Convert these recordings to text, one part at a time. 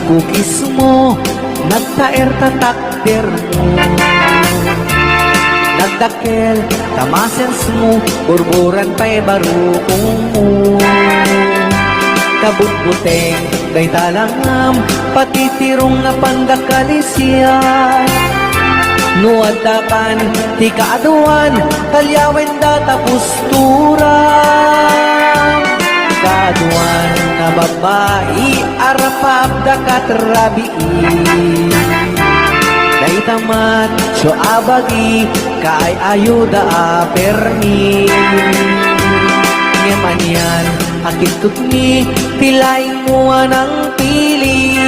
kukis mo, nagtaer tatakder mo, nagdakel, tamasens mo, burburan pa'y barukong mo. Kabutbuteng, day talangam, patitirong na pandakalisya. Nuadakan, ti kaaduan, talyawen data pustura. Kaaduan na babae, arapap dakat rabii. Day tamat, so abagi, kay ayuda aperni. Ngamanyan, akit tutni, tilay mo anang pili.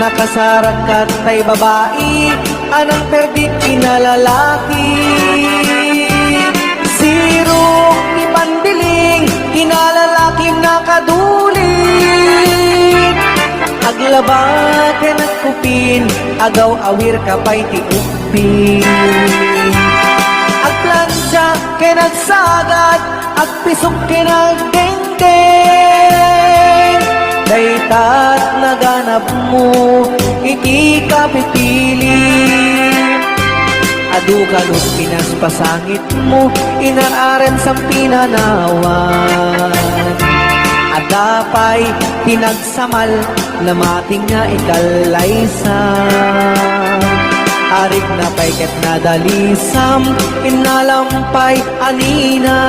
Nakasarakat tay babae, anang perdik kinalalaki. Sirok ni pandiling, kinalalakim nakadulit. Aglaba ka nagkupin, agaw awir ka pa'y tiupin. Agplansya ka nagsagad, agpisok ka nagdengdeng. Daytat naganap mo, iti ka pipili. Adu kalot pinaspasangit mo, inaaren sa pinanawan. Adapay pinagsamal, na mating nga ikalaysa. Arik na payket na dalisam, inalampay anina.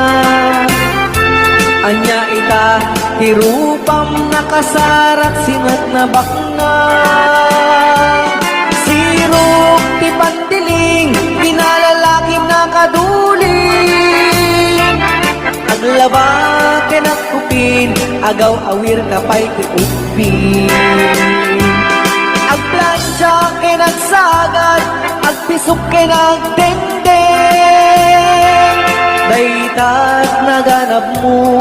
Anya ita, tirupam nakasarak singat na bakna. Sirok ti pandiling, pinalalakim nakaduling. Aglaba kinakupin, agaw awir ka pa'y tiupin. Agplansya kinagsagad, agpisok kinagdengdeng. Daytat naganap mo,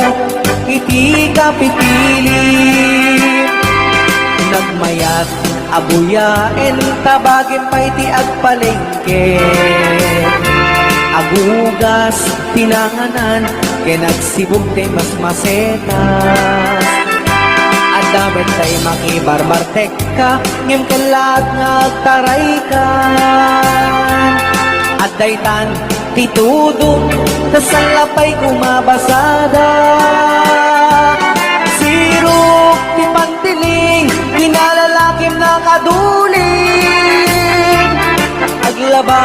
iti ka pipili. Nagmayat, abuyaen, tabagin pa'y ti agpalengke. Agugas, tinanganan, kinagsibog tay mas masetas. Adamit tay makibarbartek ka, ngem kalat ngagtaray ka. At daytan, titudo, tasalapay kumabasada. Sirok, ti pantiling, pinalalakim nakaduling. Aglaba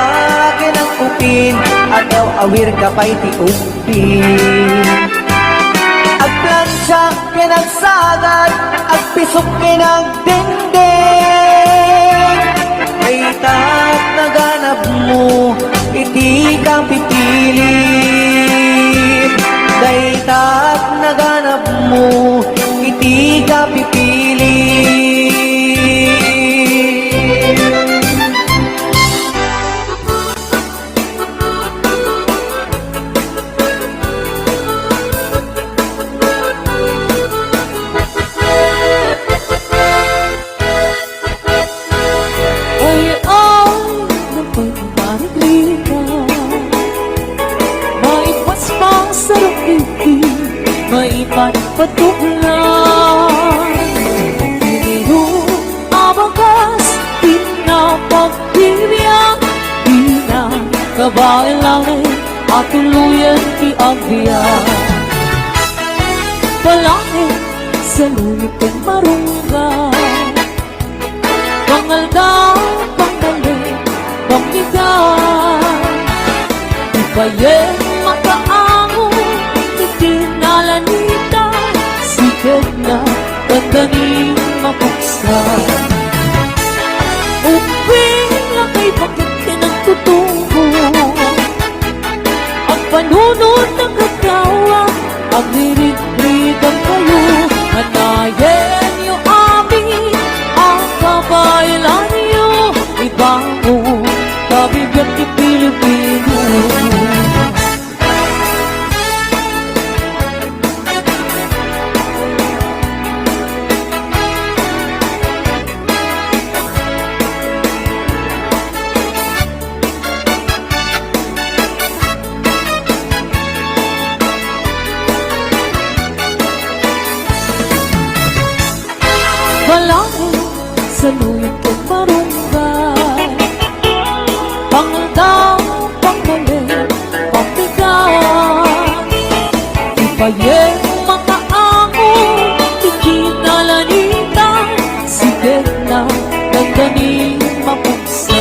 kinakupin, agaw awir ka pa'y tiupin. Agplansya kinagsagad, agpisok kinagdengdeng. Daytat naganap mo, iti ka pipili. Daytat naganap mo, iti ka pipili. Patuklan Piniho abagas pinapagpibiyang pinakabae langit at tuluyan ti agbiyan Palangit sa lunit ng marunggan Pangaldaw, panggaling, panggigan Ipayen makaango, itinalanita Sikat na pandaning mapuksan Uping na kay bakit pinagtutungo Ang panunod ng katawa Ang nirit-ritang kayo Hanayen niyo amin Ang kabaylan niyo Ibango Kabibiyang ti Pilipino saluhin ko marunggay. Pangaldang, pangmaling, pagbigat. Ipayeng mga ako, ikinalanitan. Sige na, gaganin mapuksa.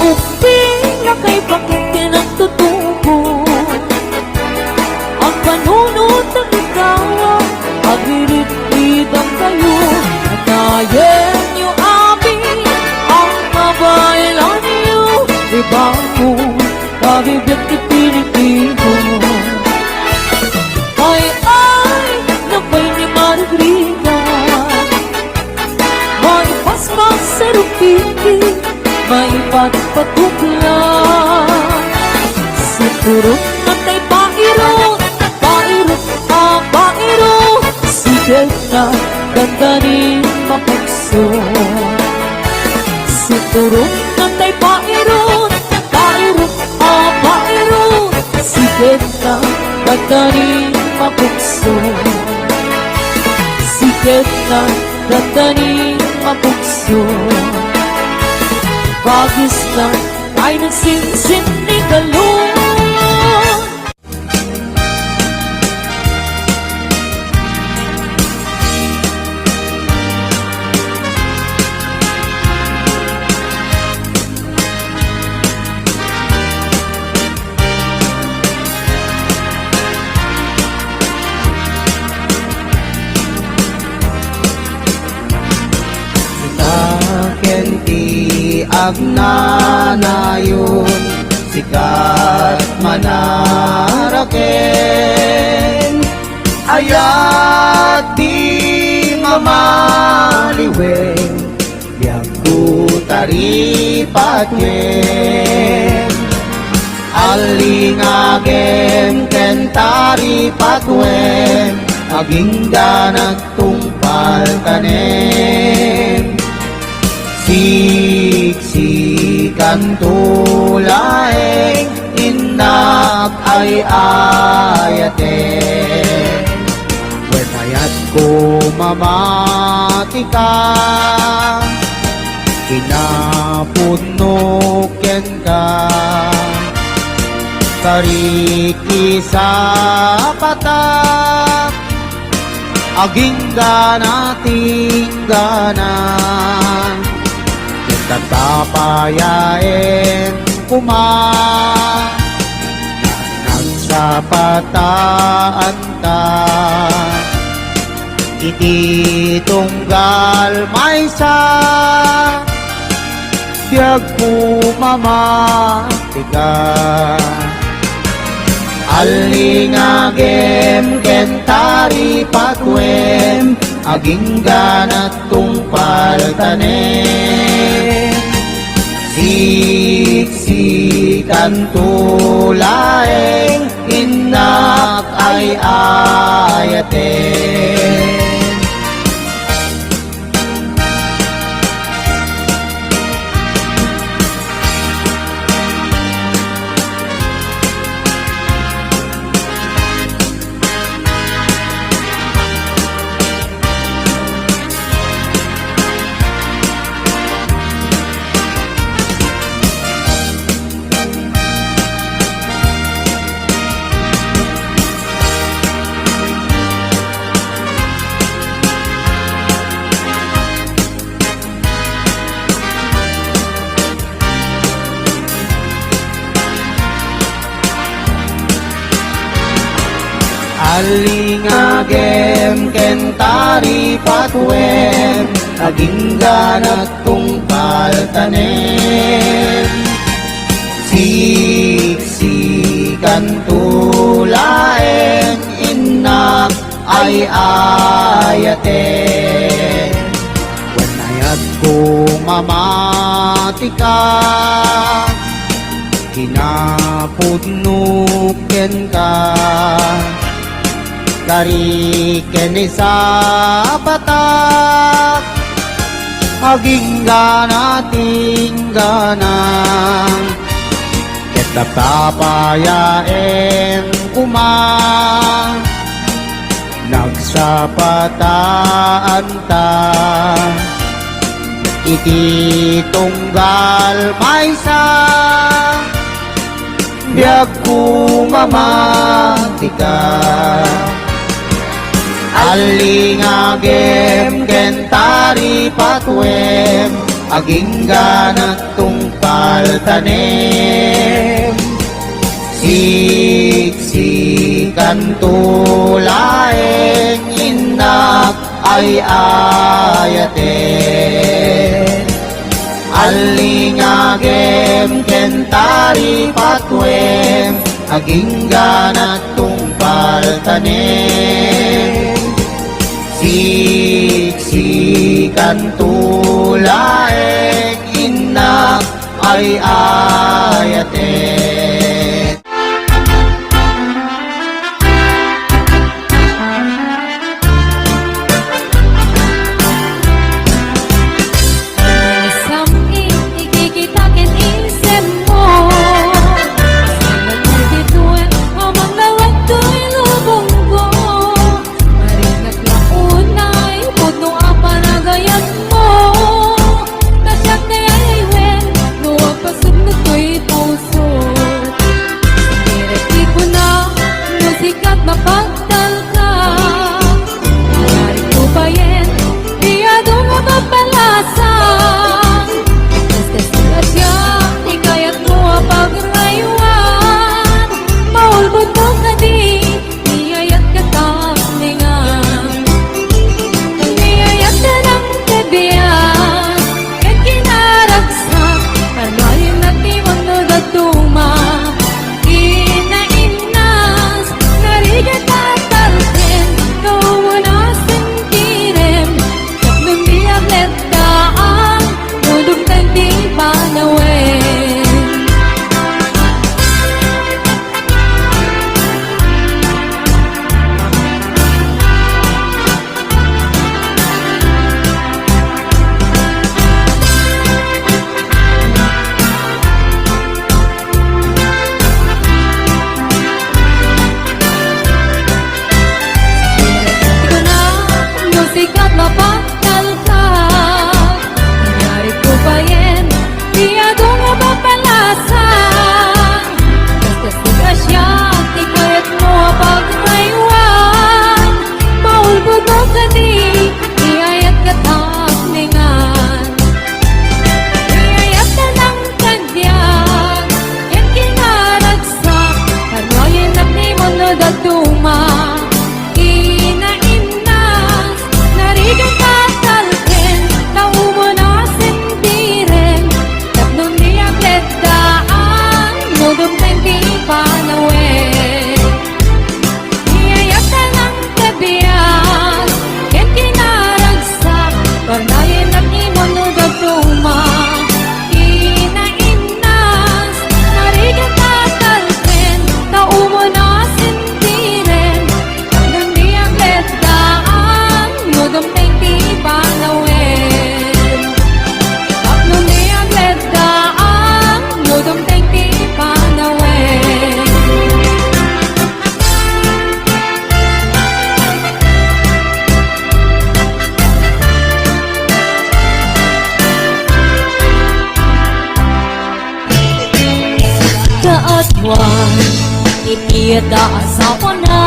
Uping na kay bakit kinagtutubo. Ang panunod ng ikaw, agirit-idang kayo. Natayen niyo amin, ang mabaylan niyo. Ibang mo, kabibig ipinipino. Ay, nabay ni Margarita. May paspas sa rupiti, may patpatukla. Siguro na tayo pairot, pairot, pairot. Sige na, ganda rin mapagso. Siguro na tayo pairot, pairot, pairot. Sige na, ganda rin mapagso. Sige na, ganda rin mapagso. Bagis lang ay nagsinsin ni Galon. Kenti agnanayon sikat manaraken ayat di mamaliwen yaku taripatwen alingagem kentari patwen agingga nagtungpal tanem siksikan tulaeng inak ay ayate wenayat ko mamatika kinapunuken ka kariki sa patak aging ganating ganan tatapayain nagsapataan ta iti tunggal may sa biyag pumamatika alingagem kentari patwem aging ganat tungpal tanem siksikan tulaeng inak ay ayaten alingagem kentari patwem aging ganat tungpal tanem siksikan tulaeng inak ay ayaten wenayat ko mamatika kinapudnuken ka dari kini sa patak aging ganating ganang kita papayain kumang nagsapataan ta iti tunggal maysa biag kumamantika alingagem gentari patwem aging ganat tungpal tanem siksikan tulaeng inak ay ayaten alingagem kentari patwem aging ganat tungpal tanem siksikan tulaeng inak ay ayaten. Itiada asawa na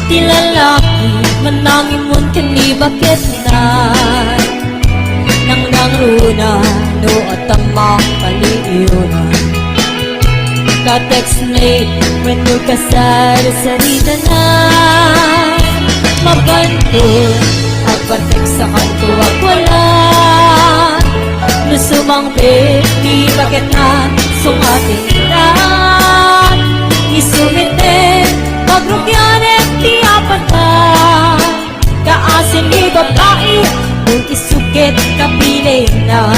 ti lalaki manangimun kani bakit na nang nangruna no at ang makaliuna ka-text late when you kasar sa rida na mabanto agpatek sa kanto at wala nusumang baby bakit na sungating na isumite magrugyanet ti apatan kaasin ni babae kung isukit kapilay na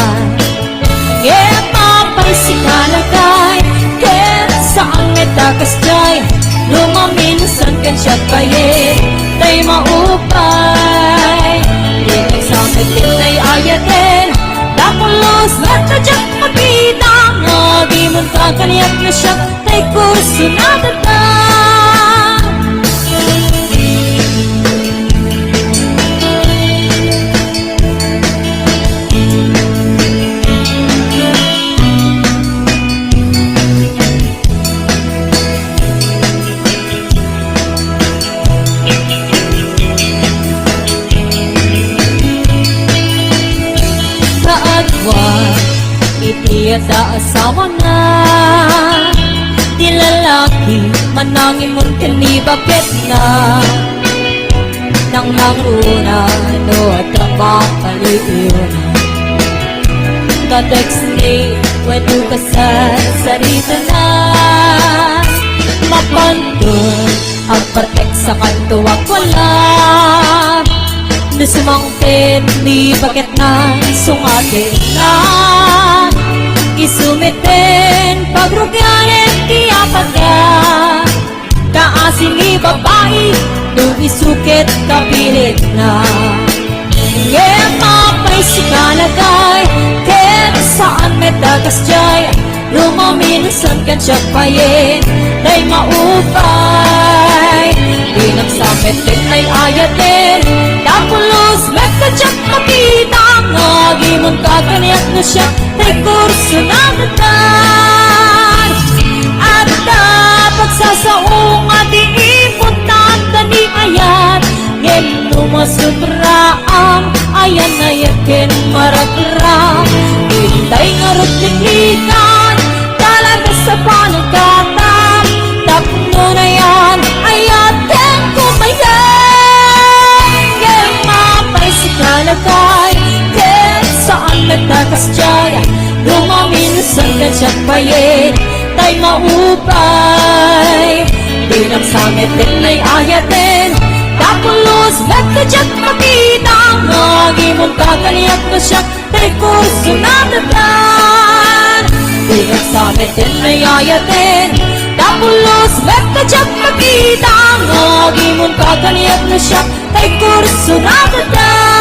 ngeta pagsikalagay ken saan ngeta kasjay lumaminsan ken siya paye tay maupay linig sa metin ay ayaten dakulos at nadyak magkita nga di munta kaniyak na siya tay kurso na tata kada asawa na. Di lalaki manangin mong kanibakit na. Nang nanguna no at ang mapaliiwan. The next day when you kasal sarita na. Mapantun ang partek sa kanto at wala. Nasumangkin ni bakit na sungatin na. Isumitin pagrugyanin tiyapan ka. Kaasing babae nung isukit kapilit na. Ngayon mapay si kanagay ken saan metagas jay. Lumaminusan kan siya payin day maupay. Dinagsamit din ay ayatin. Tapulos metadyak makita. Ngagimon kaganyat na siya tay kurso na natan. At pagsasaong at iiputan tani ayan. Ngayon lumasubra ayan na yakin maragram. Hintay nga rutinikan talaga sa panagkatang. Tapno na yan ayatin kumayan. Ngayon mapay si kalagay ken saan nagtakas dyan. Lumaminusan ka siya payin tay maupay. Dinagsamit din ay ayatin. Tapulos metadyak makita. Ngagimon kaganyat na siya tay kurso na datan. Dinagsamit din ay ayatin. Tapulos metadyak makita. Ngagimon kaganyat na siya tay kurso na datan.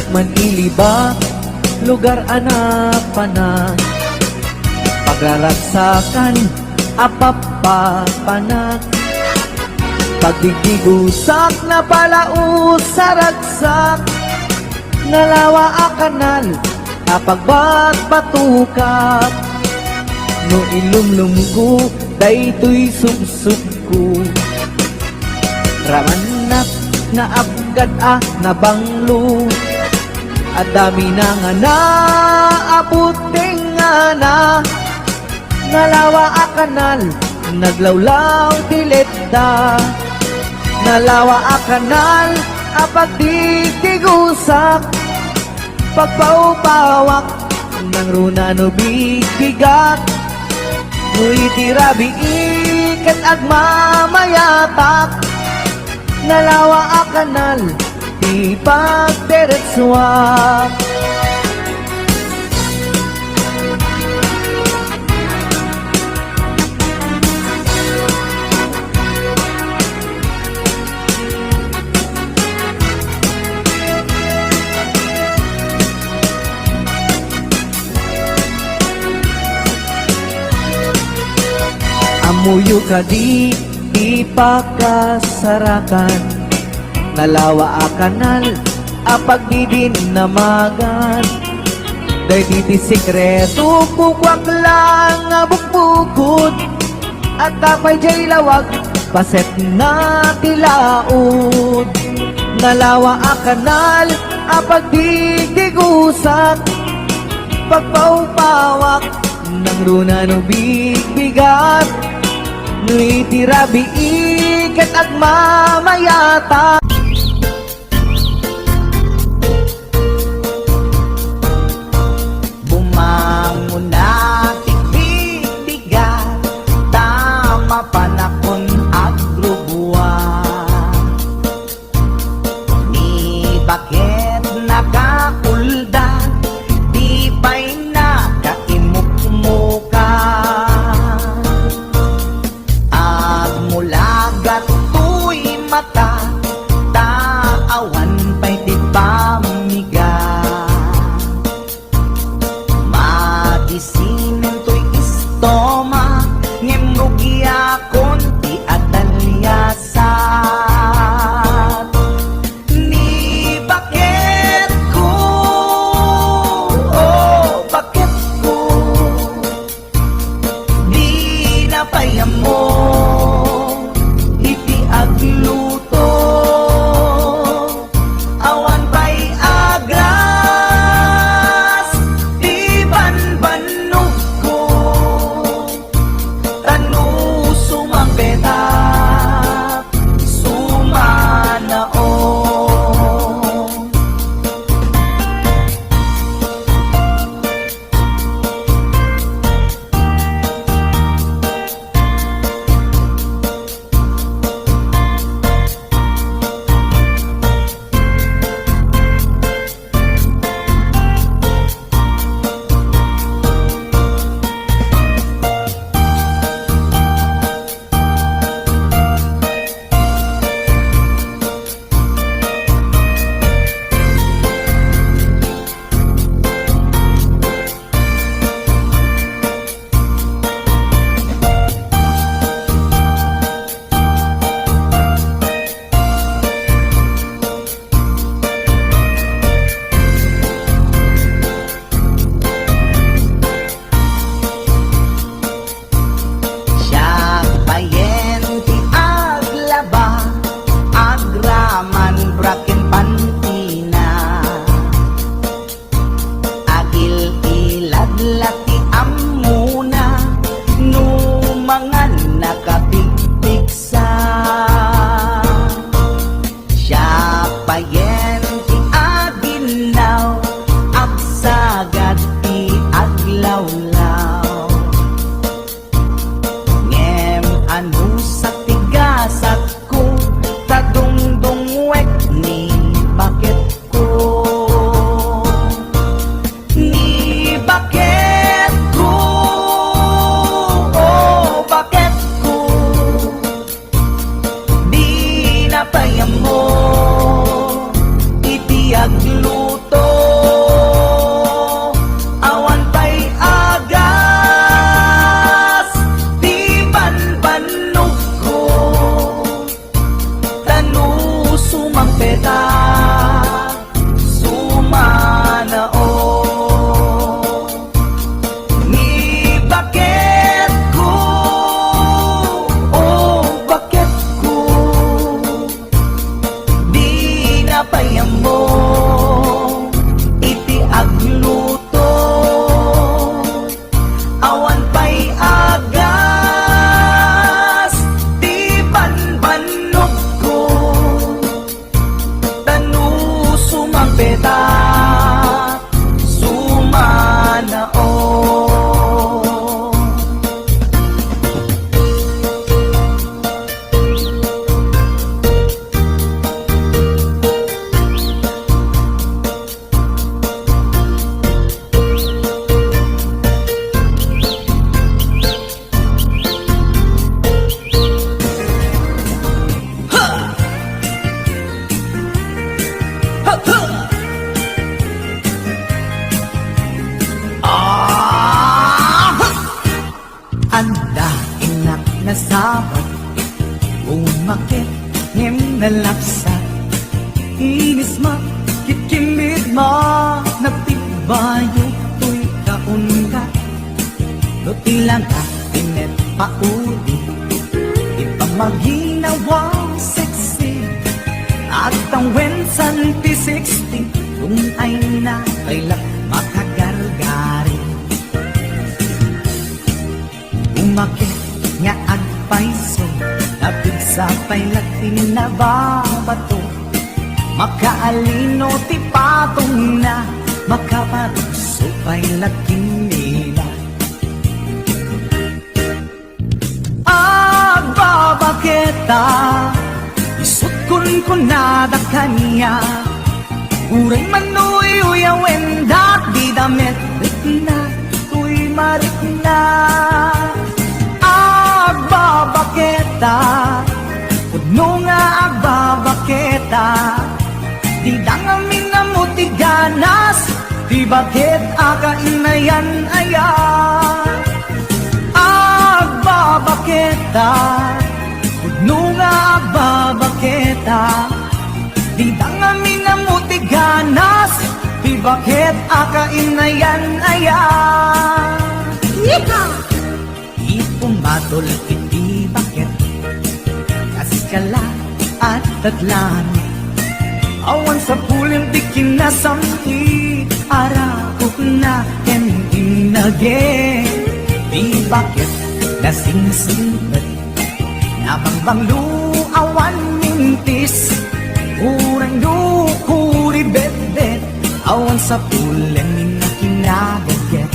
Man iliba, lugar anak panan. Pagraragsakan, apapapanak. Pagdigdigusak na palaus sa ragsak. Nalawa a kanal, apagbagbatukat. No ilumlum ko, daytoy subsub ko. Ramanak na abgad na banglo. At dami na nga na aputing nga na. Nalawa a kanal, naglawlaw tileta. Nalawa a kanal, apagtitigusak. Pagpaupawak ng runa no bibigat. Nguy tirabi ikat agmamayatak. Nalawa a kanal, di pagdiretsuak. Amuyo ka di pakasarakan. Nalawa a kanal, apagdidin namagan. Day diti sikreto, bukwak lang bukbukod. At tapay jay lawag, paset na tilaod. Nalawa a kanal, apagdidigusak. Pagpaupawak, ng runa no bigbigat. Nuy tirabi ikat agmamayata. Bumangon na tigbigat, tama panakon agrubuan. Ni bakit nakakuldan, di pa'y nakaimukmukan. At mula gato'y mata, Umakit ngem nalaksa inis makikimit mo nagtibayo tuy kaunga no tilang ka pinet paudi ipamaginawang sexy at ang wensan ti 60 kung ay na kailak makagargari umakit nga agpaiso napig sa pailat tinababato makaalino ti patong na makaparuso pailat kinila agbabaketa isut kun nada kanya uray manuy uyawen dat di damit rikna tuy marikna agbabaketa kuno nga agbabaketa di dangamin na mutiganas di bakit akainayan aya agbabaketa kuno nga agbabaketa di dangamin na mutiganas di bakit akainayan aya ipumatol iti bakit kaskala at tatlan awan sa pulim di kinasamti arakot na inage di bakit nasingsingat nabangbang luawan mintis urang lukuri bet-bet awan sa pulim na kinagaget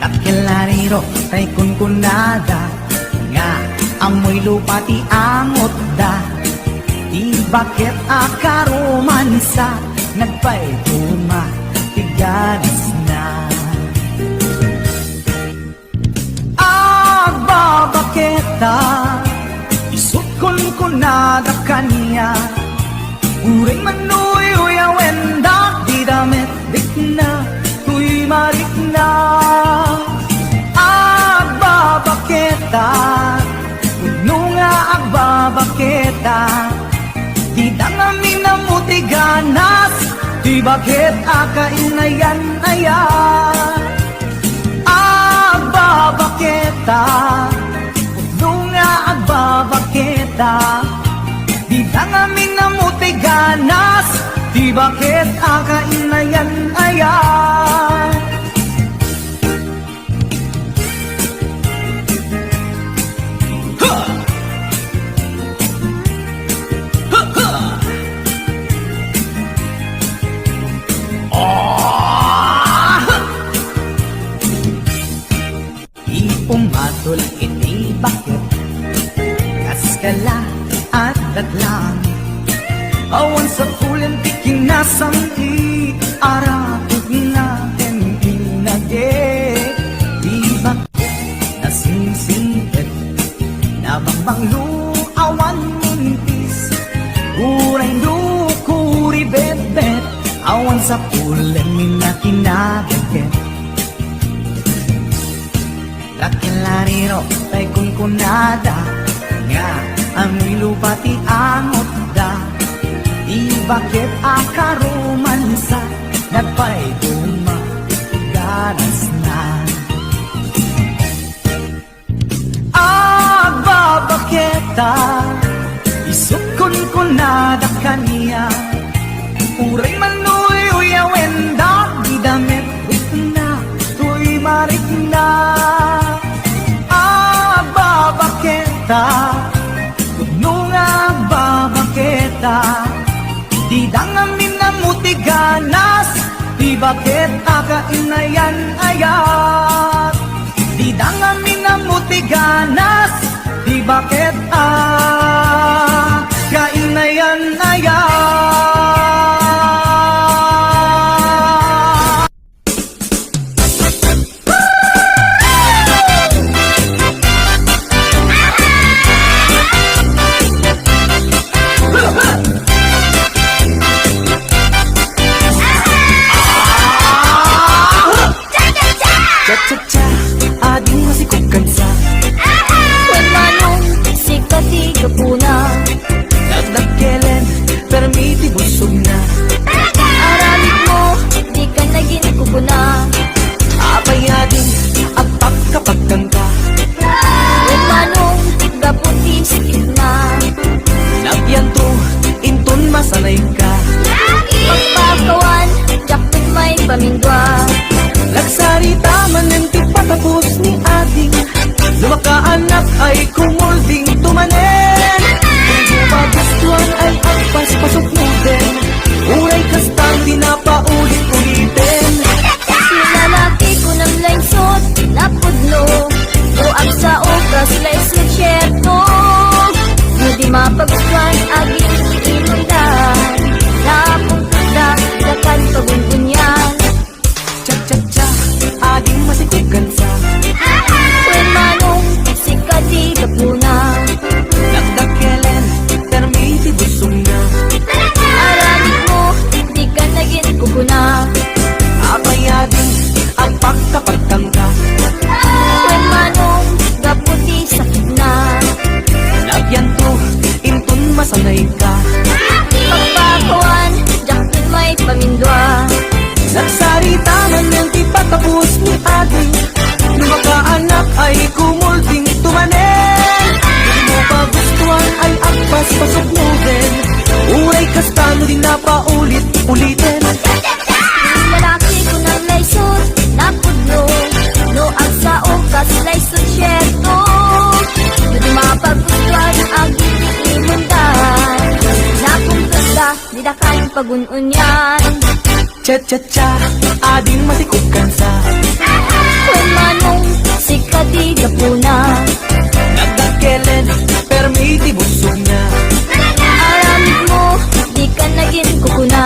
dakilariro tay kunkunada nga amoy lupa ti angot da di bakit akaromansa nagpaituma tiganas na agbabaketa isut kunkunada kanya uring manuy uyawen da di damit dikna tuy marikna agbabaketa kuno nga agbabaketa di dangamin na mutiganas di bakit akainayan aya agbabaketa kuno nga agbabaketa di dangamin na mutiganas di bakit akainayan aya ipumatol iti bakit kaskala at datlang awan sa pulen ti kinasamti arakot na inage di bakit nasingsingit nabangbang luawan mintis uray lukuri bet-bet awan sa pulen na kinagaget dakilariro tay kunkunada nga amoy lupa ti angot da di bakit akaromansa nagpaituma ganas na agbabaketa isut kunkunada kanya uray manuy uyawen da di damit rikna tuy marikna agbabaketa kuno nga agbabaketa di dangamin na mutiganas di bakit akainayan ayat di dangamin na mutiganas di bakit akainayan ayat Cha-cha-cha, ading masih kok kansa. When my ay kumulding tumanen. Kung magustuhan ay agpas pasok mo din. Uray kastang di na paulit-ulitin. Sinalaki ko ng langsot na pudlo. Tuag sa oras lays ng syerto. Hindi mapagustuhan aging inundan. Napunta dakan pagungunyan. Cha-cha-cha, ading masikugan sa When manong sikadi kapuna. nagdakelen, permiti busong na. Aramid mo, di ka naging kukuna. Apayading ang pagkapagtangka. When manong gaputi sakit na. Lagyan to, intun masanay ka. Pagpakuan, jakin may pamindwa. Nagsarita man yung di patapos ni Adi. Nung makaanak ay kumulding tumanen. Kung mo pagustuhan ay agpas pasok mo din. Uray kastano din na paulit-ulitin. Lalaki ko ng laysot na pudlo. No ang sa okas laysot syerto. Hindi mapagustuhan ang imundan. Napunta di na kayang pagununyan. Cha-cha-cha, ading masikugan sa When manong sikadi kapuna. nagdakelen, permiti busog na. Aramid mo, di ka naging kukuna.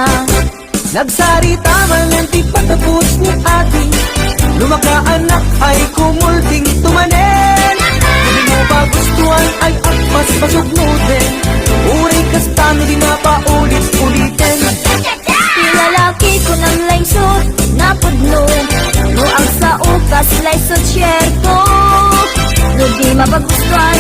Nagsarita man ang di patapos ni Adi. Lumakaanak ay kumulding tumanen. Hindi mo pagustuhan ay agpas pasok mo din. Uray kastano di na paulit-ulitin. Lalaki ko ng laysot na pudlo. No ang sa ukas laysot syerto. No di mapagustuhan